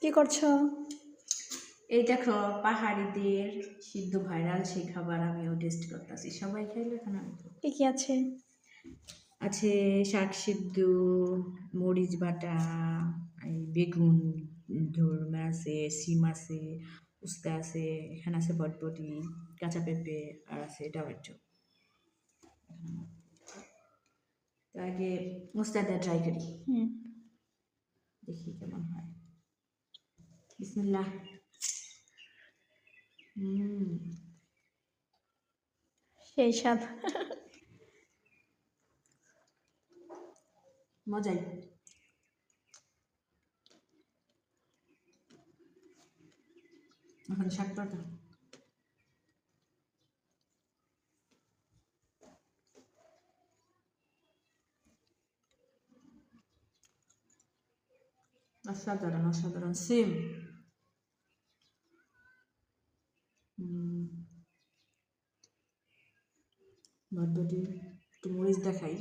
কি করছো? এই দেখো, পাহাড়িদের সিদ্ধ ভাইরাল সেই খাবার আমিও টেস্ট করতেছি। সবাই খাইলে এখন আমি তো কি কি আছে? আছে শাক সিদ্ধ, মরিচ বাটা, এই বেগুন, ধর্মে আছে, সিম আছে, উস্তা আছে, এখানে আছে বটবটি, কাঁচা পেঁপে, আর আছে টমেটো। তো আগে উস্তাটা ট্রাই করি, হুম। দেখি কেমন হয়। বিসমিল্লাহ। হুম, সেই স্বাদ। মজাই। এখন শাক পাতা। অসাধারণ অসাধারণ সেম। বটবটি একটু মরিচ দেখাই।